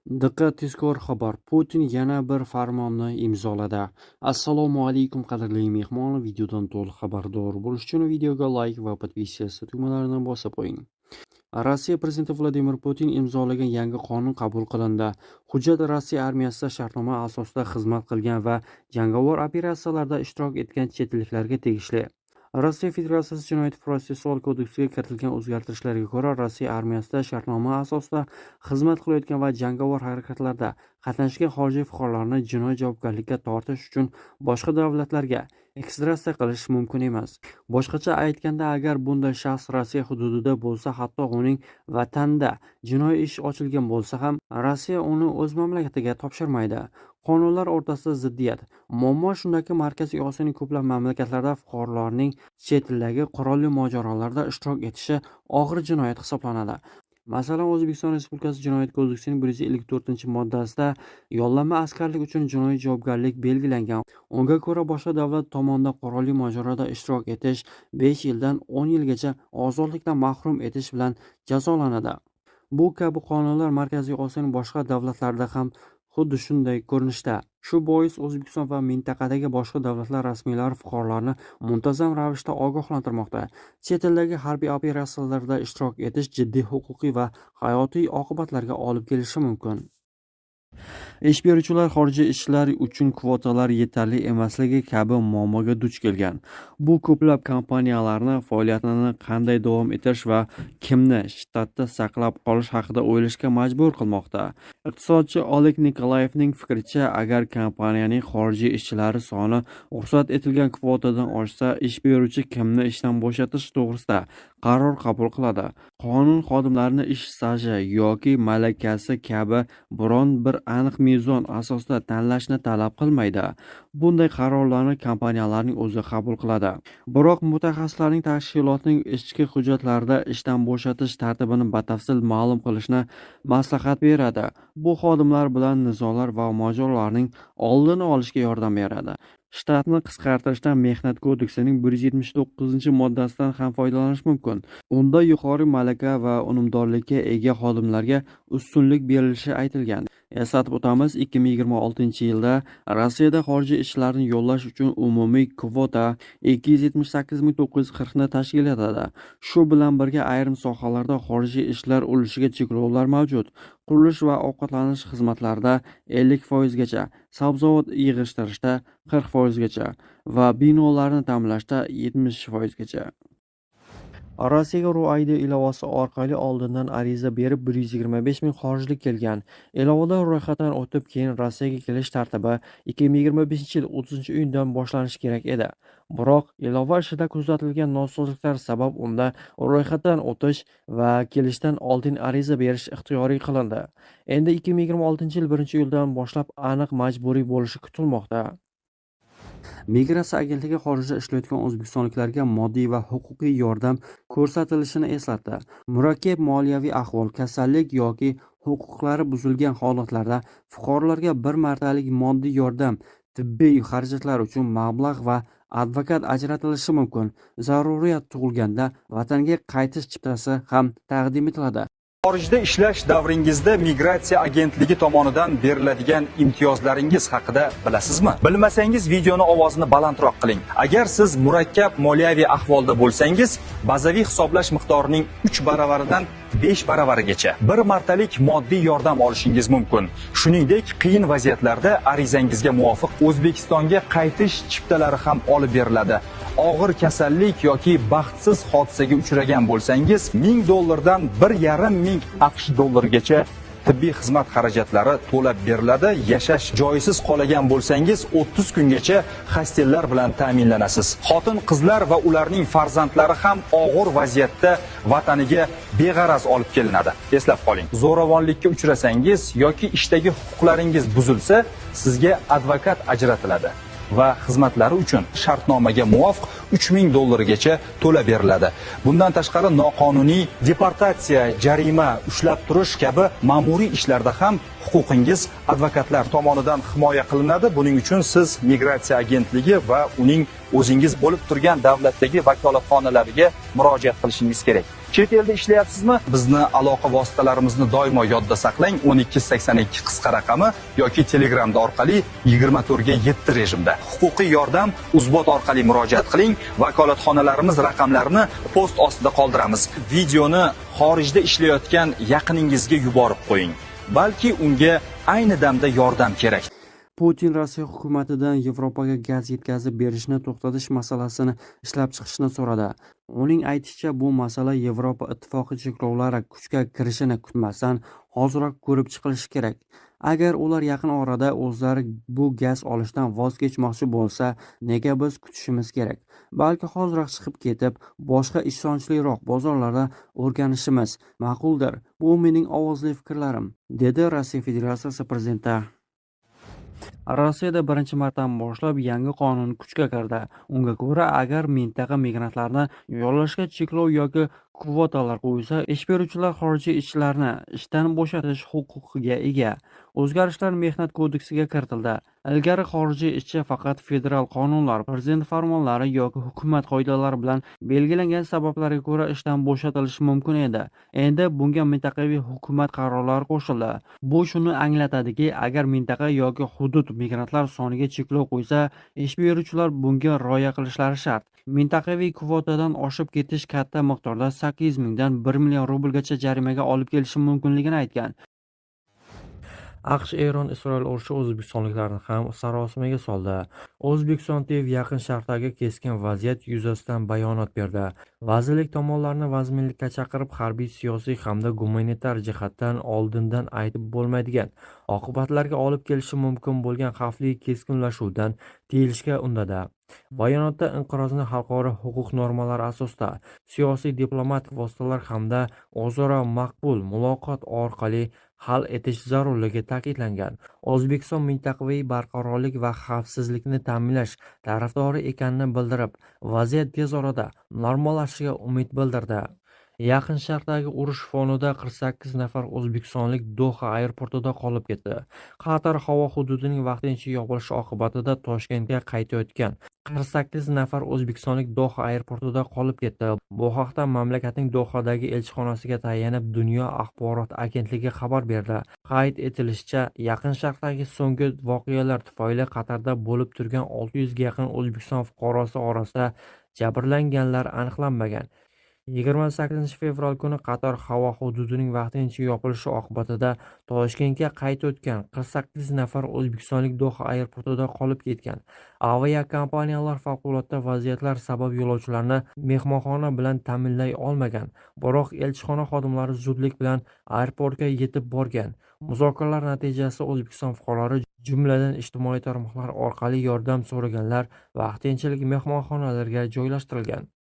Diqqat tezkor xabar. Putin yana bir farmonni imzoladi. Assalomu alaykum qadrli mehmon. Videodan to'liq xabardor bo'lish uchun videoga like va podpisyasiya tugmalarini bosib qo'ying. Rossiya prezidenti Vladimir Putin imzolagan yangi qonun qabul qilindi. Hujjat Rossiya armiyasida shartnoma asosida xizmat qilgan va jangovar operatsiyalarda ishtirok etgan chet elliklarga tegishli. Rossiya Federatsiyasi Jinoyat protsessual kodeksiga kiritilgan o'zgartirishlarga ko'ra, Rossiya armiyasida shartnoma asosida xizmat qilayotgan va jangovar harakatlarda qatnashgan xorijiy fuqarolarni jinoiy javobgarlikka tortish uchun boshqa davlatlarga ekstraditsiya qilish mumkin emas. Boshqacha aytganda, agar bunday shaxs Rossiya hududida bo'lsa, hatto uning vatanida jinoiy ish ochilgan bo'lsa ham, Rossiya uni o'z mamlakatiga topshirmaydi. Qonunlar o'rtasida ziddiyat. Muammo shundaki, Markaziy Osiyoning ko'plab mamlakatlarida fuqarolarning chet eldagi qurolli mojarolarda ishtirok etishi og'ir jinoyat hisoblanadi. Masalan, O'zbekiston Respublikasi Jinoyat kodeksining 154-moddasida yollanma askarlik uchun jinoiy javobgarlik belgilangan. Unga ko'ra, boshqa davlat tomonidan qurolli mojaroda ishtirok etish 5 yildan 10 yilgacha ozodlikdan mahrum etish bilan jazolanadi. Bu kabi qonunlar Markaziy Osiyoning boshqa davlatlarida ham xuddi shunday ko'rinishda. Shu bois O'zbekiston va mintaqadagi boshqa davlatlar rasmiylari fuqarolarni muntazam ravishda ogohlantirmoqda. Chet eldagi harbiy operatsiyalarda ishtirok etish jiddiy huquqiy va hayotiy oqibatlarga olib kelishi mumkin. Ish beruvchilar xorijiy ishlar uchun kvotalar yetarli emasligi kabi muammoga duch kelgan. Bu ko'plab kompaniyalarni faoliyatini qanday davom ettirish va kimni shtatda saqlab qolish haqida o'ylashga majbur qilmoqda. Iqtisodchi Oleg Nikolayevning fikricha, agar kompaniyaning xorijiy ishchilari soni ruxsat etilgan kvotadan oshsa, ish beruvchi kimni ishdan bo'shatish to'g'risida qaror qabul qiladi. Qonun xodimlarni ish staji yoki malakasi kabi biron bir aniq mezon asosida tanlashni talab qilmaydi. Bunday qarorlarni kompaniyalarning o'zi qabul qiladi. Biroq mutaxassislarning tashkilotning ichki hujjatlarida ishdan bo'shatish tartibini batafsil ma'lum qilishni maslahat beradi. Bu xodimlar bilan nizolar va mojarolarning oldini olishga yordam beradi. Shtatni qisqartirishdan Mehnat kodeksining 179-moddasidan ham foydalanish mumkin. Unda yuqori malaka va unumdorlikka ega xodimlarga ustunlik berilishi aytilgan. Eslatib o'tamiz, 2026-yilda Rossiyada xorijiy ishchilarni yollash uchun umumiy kvota 278.940 ni tashkil etadi. Shu bilan birga ayrim sohalarda xorijiy ishchilar ulushiga cheklovlar mavjud. Qurilish va ovqatlanish xizmatlarida 50% gacha, sabzavot yig'ishtirishda 40% gacha va binolarni ta'mirlashda 70% gacha. Rossiyaga RUID ilovasi orqali oldindan ariza berib 125 ming xorijlik kelgan. Ilovada ro'yxatdan o'tib, keyin Rossiyaga kelish tartibi 2025-yil 30-iyundan boshlanishi kerak edi. Biroq ilova ishida kuzatilgan nosozliklar sabab unda ro'yxatdan o'tish va kelishdan oldin ariza berish ixtiyoriy qilindi. Endi 2026-yil 1-iyuldan boshlab aniq majburiy bo'lishi kutilmoqda. Migratsiya agentligi xorijda ishlayotgan o'zbekistonliklarga moddiy va huquqiy yordam ko'rsatilishini eslatdi. Murakkab moliyaviy ahvol, kasallik yoki huquqlari buzilgan holatlarda fuqarolarga bir martalik moddiy yordam, tibbiy xarajatlar uchun mablag' va advokat ajratilishi mumkin. Zaruriyat tug'ilganda vatanga qaytish chiptasi ham taqdim etiladi. Xorijda ishlash davringizda migratsiya agentligi tomonidan beriladigan imtiyozlaringiz haqida bilasizmi? Bilmasangiz videoni ovozini balandroq qiling. Agar siz murakkab moliyaviy ahvolda bo'lsangiz, bazaviy hisoblash miqdorining 3 baravaridan 5 baravarigacha bir martalik moddiy yordam olishingiz mumkin. Shuningdek, qiyin vaziyatlarda arizangizga muvofiq O'zbekistonga qaytish chiptalari ham olib beriladi. Og'ir kasallik yoki baxtsiz hodisaga uchragan bo'lsangiz, $1000 dan 1,5 ming AQSh dollarigacha tibbiy xizmat xarajatlari to'lab beriladi. Yashash joyisiz qolgan bo'lsangiz, 30 kungacha hostellar bilan ta'minlanasiz. Xotin-qizlar va ularning farzandlari ham og'ir vaziyatda vataniga beg'araz olib kelinadi. Eslab qoling. Zo'ravonlikka uchrasangiz yoki ishdagi huquqlaringiz buzilsa, sizga advokat ajratiladi va xizmatlari uchun shartnomaga muvofiq $3000 to'lab beriladi. Bundan tashqari noqonuniy deportatsiya, jarima, ushlab turish kabi ma'muriy ishlarda ham huquqingiz advokatlar tomonidan himoya qilinadi. Buning uchun siz migratsiya agentligi va uning o'zingiz bo'lib turgan davlatdagi vakolatxonalariga murojaat qilishingiz kerak. Chet elda ishlayapsizmi? Bizni aloqa vositalarimizni doimo yodda saqlang. 1282 qisqa raqami yoki Telegramda orqali 24 ga 7 rejimda. Huquqiy yordam Uzbot orqali murojaat qiling. Vakolatxonalarimiz raqamlarini post ostida qoldiramiz. Videoni xorijda ishlayotgan yaqiningizga yuborib qo'ying. Balki unga ayni damda yordam kerak. Putin Rossiya hukumatidan Yevropaga gaz yetkazib berishni to'xtatish masalasini ishlab chiqishni so'radi. Uning aytishicha, bu masala Yevropa ittifoqi cheklovlari kuchga kirishini kutmasdan hoziroq ko'rib chiqilishi kerak. Agar ular yaqin orada o'zlari bu gaz olishdan voz kechmoqchi bo'lsa, nega biz kutishimiz kerak? Balki hoziroq chiqib ketib, boshqa ishonchliroq bozorlarda o'rganishimiz ma'quldir. Bu mening ovozli fikrlarim, dedi Rossiya Federatsiyasi prezidenti. Rossiyada birinchi martadan boshlab yangi qonun kuchga kirdi. Unga ko'ra, agar mintaqa migrantlarni yollashga cheklov yoki kvotalar qo'ysa, ish beruvchilar xorijiy ishchilarni ishdan bo'shatish huquqiga ega. O'zgarishlar mehnat kodeksiga kiritildi. Ilgari xorijiy ishchi faqat federal qonunlar, prezident farmonlari yoki hukumat qoidalari bilan belgilangan sabablarga ko'ra ishdan bo'shatilishi mumkin edi. Endi bunga mintaqaviy hukumat qarorlari qo'shildi. Bu shuni anglatadiki, agar mintaqa yoki hudud migrantlar soniga cheklov qo'ysa, ish beruvchilar bunga rioya qilishlari shart. Mintaqaviy kvotadan oshib ketish katta miqdorda 800 mingdan 1 million rublgacha jarimaga olib kelishi mumkinligini aytgan. AQSh Eron Isroil urushi o'zbekistonliklarni ham sarosimaga soldi. O'zbekiston TV Yaqin Sharqdagi keskin vaziyat yuzasidan bayonot berdi. Vazirlik tomonlarni vazminlikka chaqirib, harbiy, siyosiy hamda gumanitar jihatdan oldindan aytib bo'lmaydigan oqibatlarga olib kelishi mumkin bo'lgan xavfli keskinlashuvdan tiyilishga undadi. Bayonotda inqirozni xalqaro huquq normalari asosida siyosiy diplomatik vositalar hamda o'zaro maqbul muloqot orqali hal etish zarurligi ta'kidlangan. O'zbekiston mintaqaviy barqarorlik va xavfsizlikni ta'minlash tarafdori ekanini bildirib, vaziyat tez orada normallashishiga umid bildirdi. Yaqin Sharqdagi urush fonida 48 nafar o'zbekistonlik Doha aeroportida qolib ketdi. Qatar havo hududining vaqtincha yopilishi oqibatida Toshkentga qaytayotgan 48 nafar o'zbekistonlik Doha aeroportida qolib ketdi. Bu haqda mamlakatning Dohadagi elchixonasiga tayanib Dunyo axborot agentligi xabar berdi. Qayd etilishicha, Yaqin Sharqdagi so'nggi voqealar tufayli Qatarda bo'lib turgan 600 ga yaqin O'zbekiston fuqarosi orasida jabrlanganlar aniqlanmagan. 28 fevral kuni Qatar havo hududining vaqtincha yopilishi oqibatida Toshkentga qaytayotgan 48 nafar o'zbekistonlik Doha aeroportida qolib ketgan. Aviakompaniyalar favqulodda vaziyatlar sabab yo'lovchilarni mehmonxona bilan ta'minlay olmagan, biroq elchixona xodimlari zudlik bilan aeroportga yetib borgan. Muzokaralar natijasida O'zbekiston fuqarolari, jumladan ijtimoiy tarmoqlar orqali yordam so'raganlar vaqtinchalik mehmonxonalarga joylashtirilgan.